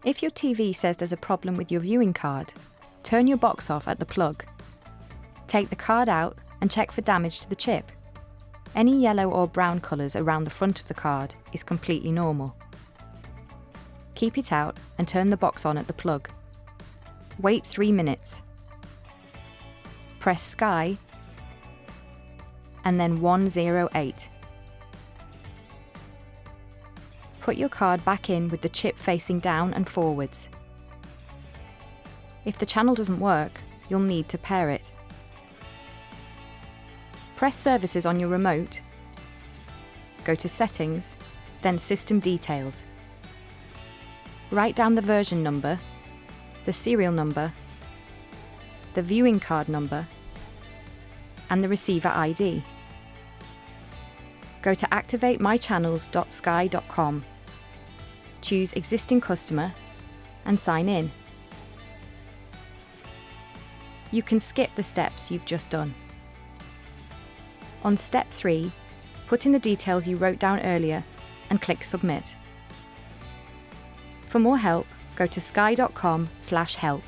If your TV says there's a problem with your viewing card, turn your box off at the plug. Take the card out and check for damage to the chip. Any yellow or brown colours around the front of the card is completely normal. Keep it out and turn the box on at the plug. Wait 3 minutes. Press Sky and then 108. Put your card back in with the chip facing down and forwards. If the channel doesn't work, you'll need to pair it. Press Services on your remote, go to Settings, then System Details. Write down the version number, the serial number, the viewing card number, and the receiver ID. Go to activatemychannels.sky.com, choose Existing Customer, and sign in. You can skip the steps you've just done. On step 3, put in the details you wrote down earlier and click Submit. For more help, go to sky.com/help.